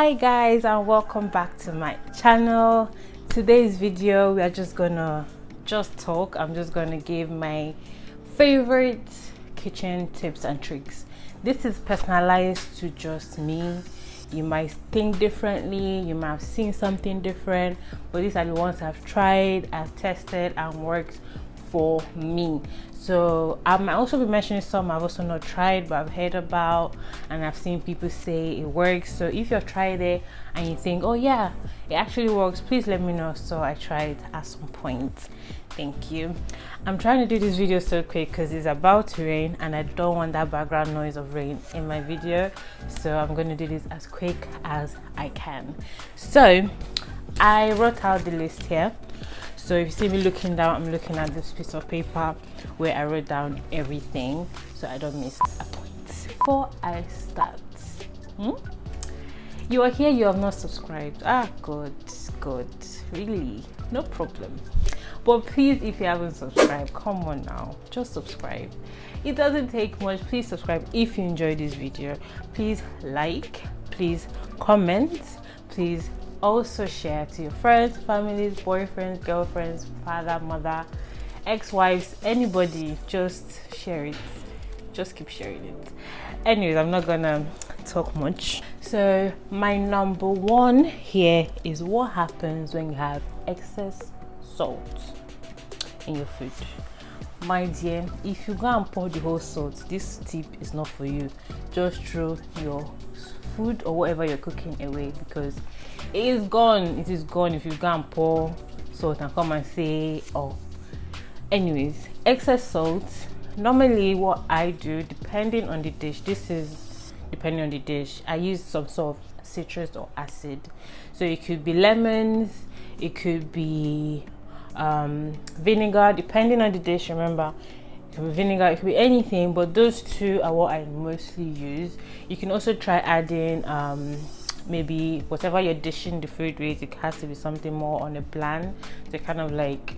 Hi guys, and welcome back to my channel. Today's video we are just gonna talk. I'm just gonna give my favorite kitchen tips and tricks. This is personalized to just me. You might think differently, you might have seen something different, but these are the ones I've tried, I've tested and worked for me. So I might also be mentioning some I've also not tried but I've heard about and I've seen people say it works. So if you've tried it and you think, oh yeah, it actually works, please let me know so I try it at some point. Thank you. I'm trying to do this video so quick because it's about to rain and I don't want that background noise of rain in my video, so I'm going to do this as quick as I can. So I wrote out the list here. So if you see me looking down, I'm looking at this piece of paper where I wrote down everything so I don't miss a point. Before I start, you are here, you have not subscribed. Good, really, no problem. But please, if you haven't subscribed, come on now, just subscribe. It doesn't take much. Please subscribe if you enjoyed this video. Please like, please comment, please also share to your friends, families, boyfriends, girlfriends, father, mother, ex-wives, anybody. Just share it, just keep sharing it. Anyways, I'm not gonna talk much. So my number one here is what happens when you have excess salt in your food. My dear, if you go and pour the whole salt, this tip is not for you. Just throw your food or whatever you're cooking away because it is gone. It is gone if you go and pour salt and come and say, oh. Anyways, excess salt. Normally what I do, depending on the dish, I use some sort of citrus or acid. So it could be lemons, it could be vinegar, depending on the dish. Remember, it could be vinegar, it could be anything, but those two are what I mostly use. You can also try adding maybe whatever you're dishing the food with, it has to be something more on a bland, so it kind of like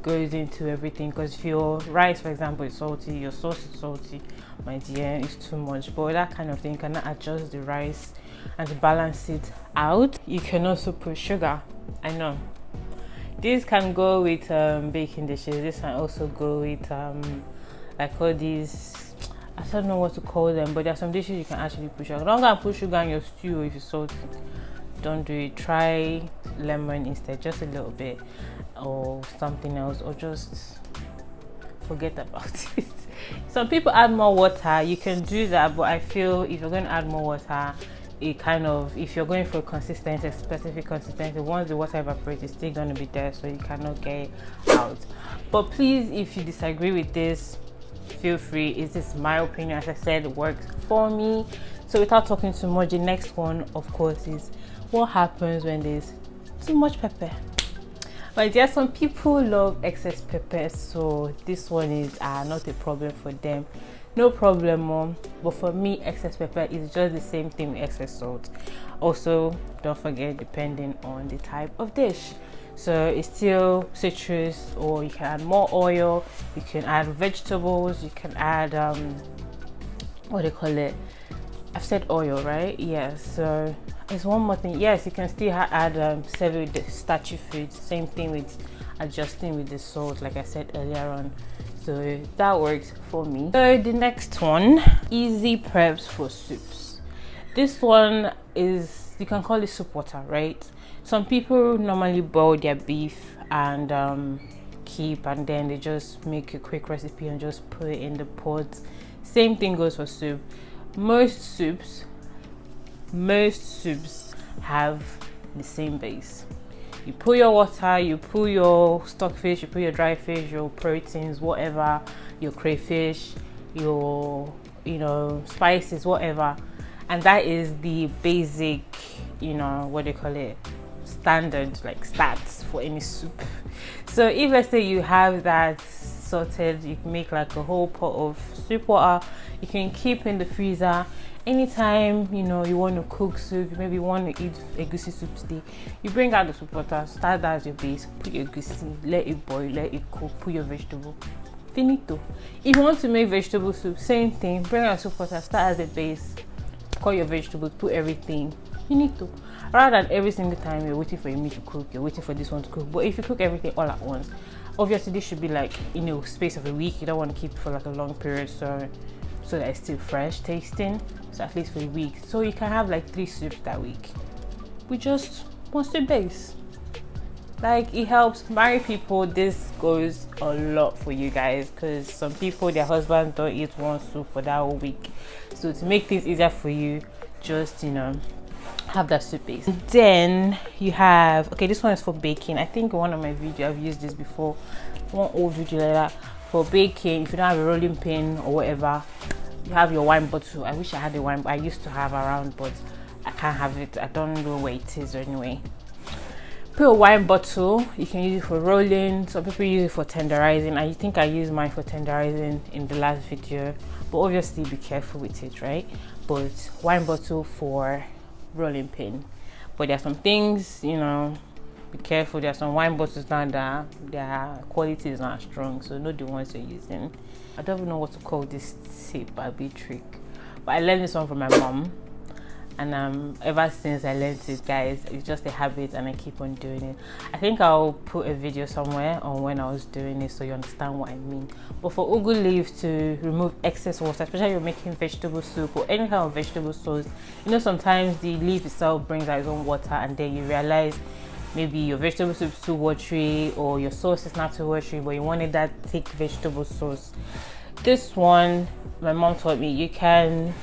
goes into everything. Because if your rice, for example, is salty, your sauce is salty, my dear, it's too much. But that kind of thing, you cannot adjust the rice and to balance it out. You can also put sugar. I know this can go with baking dishes. This can also go with like all these, I don't know what to call them, but there are some dishes you can actually put sugar. Don't go and put sugar in your stew if it's salty. Don't do it. Try lemon instead, just a little bit, or something else, or just forget about it. Some people add more water. You can do that, but I feel if you're going to add more water, it kind of, if you're going for a specific consistency, once the water evaporates, it's still going to be there, so you cannot get it out. But please, if you disagree with this, feel free. This is my opinion. As I said, it works for me. So without talking too much, the next one, of course, is what happens when there's too much pepper. But there are some people love excess pepper, so this one is not a problem for them. No problem, mom. But for me, excess pepper is just the same thing with excess salt. Also, don't forget, depending on the type of dish. So it's still citrus, or you can add more oil, you can add vegetables, you can add what do you call it? I've said oil, right? Yeah. So it's one more thing. Yes, you can still add savory starchy foods. Same thing with adjusting with the salt, like I said earlier on. So that works for me. So the next one, easy preps for soups. This one is, you can call it soup water, right? Some people normally boil their beef and keep, and then they just make a quick recipe and just put it in the pot. Same thing goes for soup. Most soups have the same base. You put your water, you put your stockfish, you put your dry fish, your proteins, whatever, your crayfish, your spices, whatever, and that is the basic, what do you call it, standard, like stats for any soup. So if, let's say, you have that sorted, you can make like a whole pot of soup water. You can keep in the freezer. Anytime you want to cook soup, maybe you want to eat egusi soup today, you bring out the soup water, start that as your base, put your egusi, let it boil, let it cook, put your vegetable, finito. If you want to make vegetable soup, same thing, bring out soup water, start as a base, cut your vegetables, put everything, You need to, rather than every single time you're waiting for your meat to cook, you're waiting for this one to cook. But if you cook everything all at once, obviously this should be like in a space of a week. You don't want to keep it for like a long period, so that it's still fresh tasting. So at least for a week, so you can have like 3 soups that week with just 1 soup base. Like, it helps married people. This goes a lot for you guys, because some people, their husbands don't eat 1 soup for that whole week. So to make things easier for you, just, you know, have that soup base. And then you have, okay, this one is for baking. I think in one of my videos I've used this before, one old video like that. For baking, if you don't have a rolling pin or whatever, you have your wine bottle. I wish I had a wine, but I used to have around, but I can't have it. I don't know where it is anyway. Put a wine bottle. You can use it for rolling. Some people use it for tenderizing. I think I used mine for tenderizing in the last video, but obviously be careful with it, right? But wine bottle for rolling pin. But there are some things, you know, be careful. There are some wine bottles now that their quality is not strong, so not the ones you're using. I don't even know what to call this tip, a bit trick, but I learned this one from my mom. And ever since I learned it, guys, it's just a habit and I keep on doing it. I think I'll put a video somewhere on when I was doing it, so you understand what I mean. But for ugu leaves, to remove excess water, especially when you're making vegetable soup or any kind of vegetable sauce, you know, sometimes the leaf itself brings out its own water, and then you realize maybe your vegetable soup is too watery or your sauce is not too watery, but you wanted that thick vegetable sauce. This one, my mom taught me, you can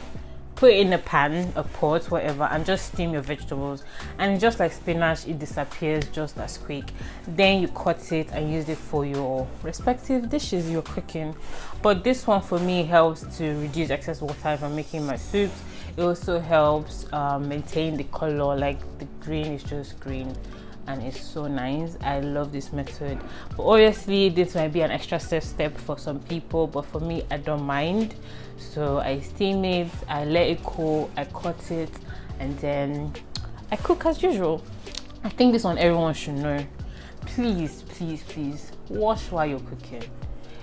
put it in a pan, a pot, whatever, and just steam your vegetables, and just like spinach, it disappears just as quick. Then you cut it and use it for your respective dishes you're cooking. But this one for me helps to reduce excess water if I'm making my soups. It also helps maintain the color, like the green is just green and it's so nice. I love this method, but obviously this might be an extra step for some people, but for me, I don't mind. So I steam it, I let it cool, I cut it, and then I cook as usual. I think this one everyone should know. Please, please, please wash while you're cooking.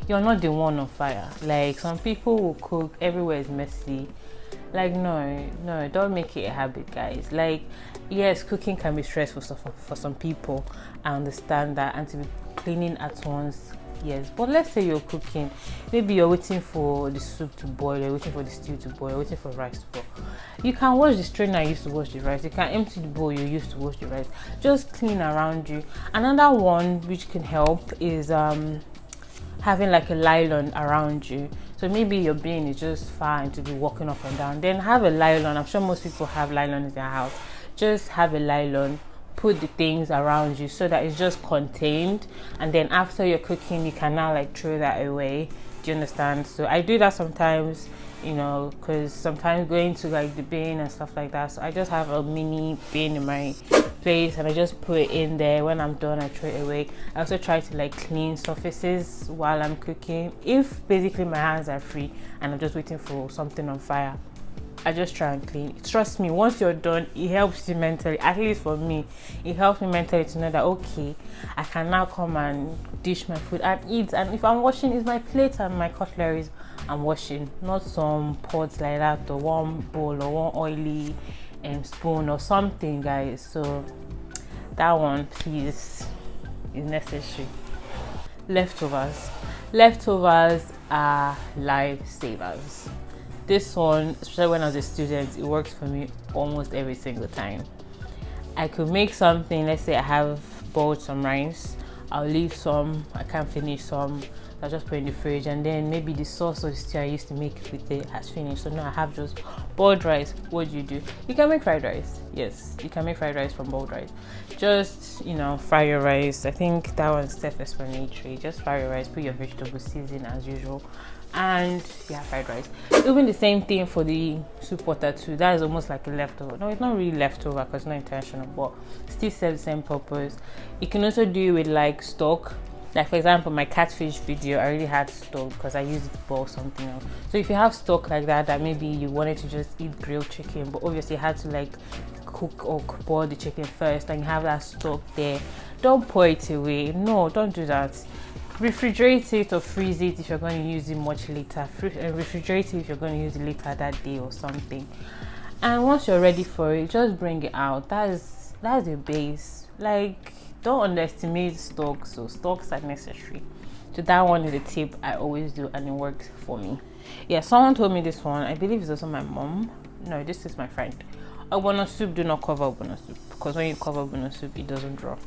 You're not the one on fire. Like, some people will cook, everywhere is messy. Like, no, don't make it a habit, guys. Like, yes, cooking can be stressful for some people. I understand that, and to be cleaning at once, yes. But let's say you're cooking, maybe you're waiting for the soup to boil, you're waiting for the stew to boil, you're waiting for rice to boil. You can wash the strainer you used to wash the rice. You can empty the bowl you used to wash the rice. Just clean around you. Another one which can help is having like a nylon around you. So maybe your bin is just fine to be walking up and down, then have a nylon. I'm sure most people have nylon in their house. Just have a nylon, put the things around you so that it's just contained, and then after you're cooking you can now like throw that away. Do you understand? So I do that sometimes, you know, because sometimes going to like the bin and stuff like that, so I just have a mini bin in my place and I just put it in there. When I'm done, I throw it away. I also try to like clean surfaces while I'm cooking. If basically my hands are free and I'm just waiting for something on fire, I just try and clean. Trust me, once you're done, it helps you mentally. At least for me, it helps me mentally to know that, okay, I can now come and dish my food and eat. And if I'm washing, it's my plate and my cutlery I'm washing, not some pots like that, or one bowl or one oily spoon or something, guys. So that one, please, is necessary. Leftovers are lifesavers. This one, especially when I was a student, it works for me almost every single time. I could make something, let's say I have boiled some rice, I'll leave some, I can't finish some, I'll just put in the fridge, and then maybe the sauce or the stew I used to make with it has finished, so now I have just boiled rice. What do? You can make fried rice. Yes, you can make fried rice from boiled rice. Just, you know, fry your rice. I think that one's self-explanatory. Just fry your rice, put your vegetable season as usual, and yeah, fried rice. Even the same thing for the soup water too. That is almost like a leftover. No, it's not really leftover because it's not intentional, but still serves the same purpose. You can also do it with like stock. Like, for example, my catfish video, I already had stock because I used it to boil something else. So if you have stock like that, that maybe you wanted to just eat grilled chicken, but obviously you had to like cook or boil the chicken first, and you have that stock there, don't pour it away. No, don't do that. Refrigerate it or freeze it if you're going to use it much later. Refrigerate it if you're going to use it later that day or something. And once you're ready for it, just bring it out. That's the base. Like, don't underestimate stocks. So stocks are necessary. So that one is a tip I always do, and it works for me. Yeah, someone told me this one. I believe it's also my mom. No, this is my friend. Ogbono soup, do not cover ogbono soup, because when you cover ogbono soup, it doesn't draw.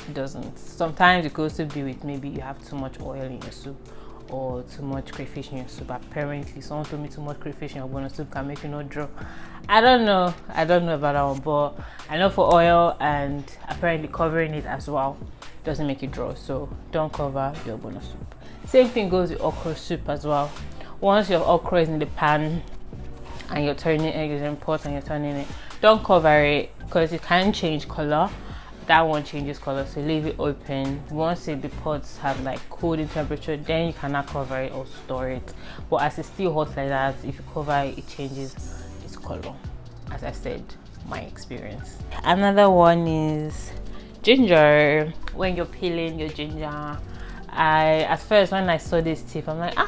It doesn't. Sometimes it could also be with maybe you have too much oil in your soup or too much crayfish in your soup. Apparently, someone told me too much crayfish in ogbono soup can make you not draw. I don't know about that one, but I know for oil and apparently covering it as well doesn't make you draw. So don't cover your ogbono soup. Same thing goes with okra soup as well. Once your okra is in the pan and you're turning it, you're in pot and you're turning it, don't cover it because it can change color. That one changes color, so leave it open. Once the pots have like cooled in temperature, then you cannot cover it or store it. But as it's still hot like that, if you cover it, it changes its color. As I said, my experience. Another one is ginger. When you're peeling your ginger, at first when I saw this tip, I'm like,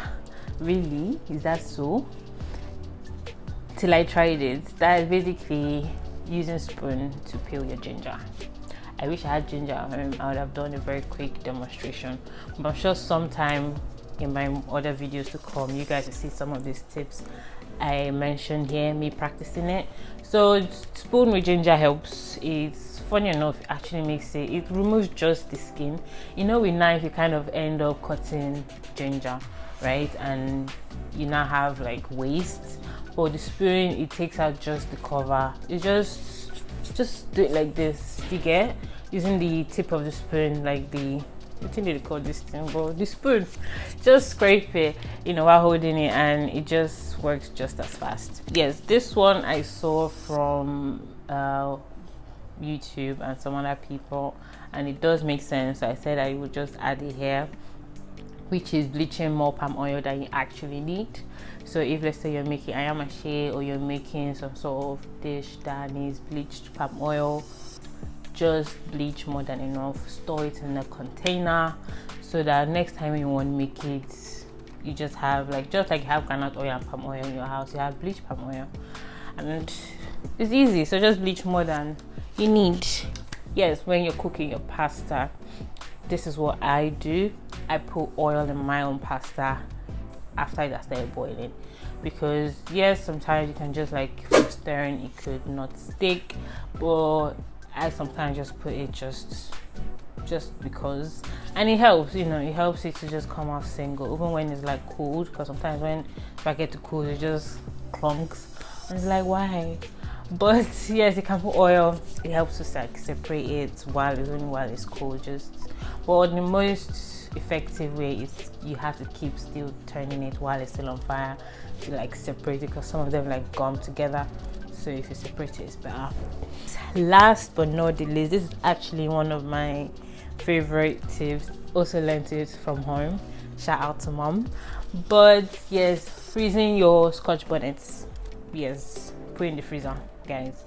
really? Is that so? Till I tried it. That is basically using spoon to peel your ginger. I wish I had ginger at home. I would have done a very quick demonstration, but I'm sure sometime in my other videos to come, you guys will see some of these tips I mentioned here, me practicing it. So spoon with ginger helps. It's funny enough, it actually makes it removes just the skin. You know, with knife you kind of end up cutting ginger, right? And you now have like waste. For the spoon, it takes out just the cover. You just do it like this. You get, using the tip of the spoon, like the, what do they call this thing, but the spoon, just scrape it, you know, while holding it, and it just works just as fast. Yes, this one I saw from YouTube and some other people, and it does make sense. So I said I would just add it here, which is bleaching more palm oil than you actually need. So if, let's say, you're making ayamashi or you're making some sort of dish that needs bleached palm oil, just bleach more than enough. Store it in a container so that next time you want to make it, you just have like, just like you have coconut oil and palm oil in your house, you have bleached palm oil, and it's easy. So just bleach more than you need. Yes, when you're cooking your pasta, this is what I do. I put oil in my own pasta after it has started boiling, because yes, sometimes you can just like stirring, it could not stick, but I sometimes just put it just because, and it helps, you know, it helps it to just come out single even when it's like cooled, because sometimes when spaghetti cools it just clunks and it's like, why? But yes, you can put oil. It helps to like separate it while it's cold. But the most effective way is you have to keep still turning it while it's still on fire to like separate it, because some of them like gum together. So if you separate it, it's better. Last but not the least, this is actually one of my favorite tips. Also learned it from home. Shout out to mom. But yes, freezing your scotch bonnets. Yes, put in the freezer, guys.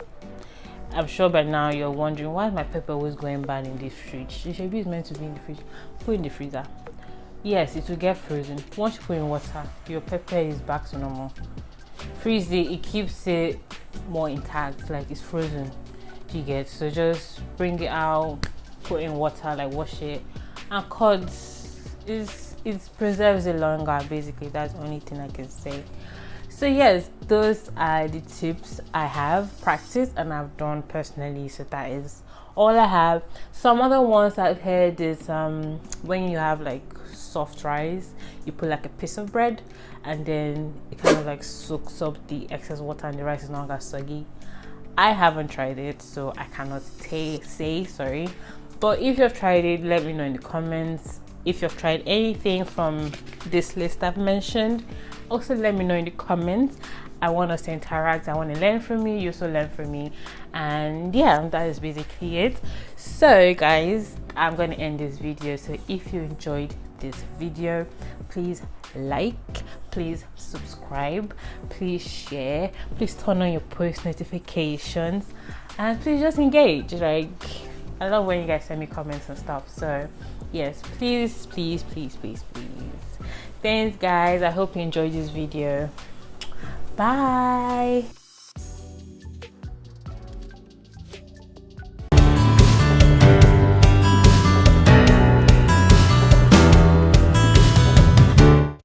I'm sure by now you're wondering, why is my pepper always going bad in this fridge? It should be meant to be in the fridge. Put in the freezer. Yes, it will get frozen. Once you put in water, your pepper is back to normal. Freeze it, it keeps it more intact, like it's frozen. Do you get? So just bring it out, put in water, like wash it, and cut. It preserves it longer. Basically, that's the only thing I can say. So yes, those are the tips I have practiced and I've done personally. So that is all I have. Some other ones I've heard is when you have like soft rice, you put like a piece of bread and then it kind of like soaks up the excess water and the rice is not as soggy. I haven't tried it, so I cannot say sorry. But if you've tried it, let me know in the comments. If you've tried anything from this list I've mentioned, also let me know in the comments. I want us to interact. I want to learn from you. You also learn from me. And yeah, that is basically it. So guys, I'm going to end this video. So if you enjoyed this video, please like, please subscribe, please share, please turn on your post notifications, and please just engage. Like, I love when you guys send me comments and stuff. So yes, please. Thanks guys, I hope you enjoyed this video. Bye.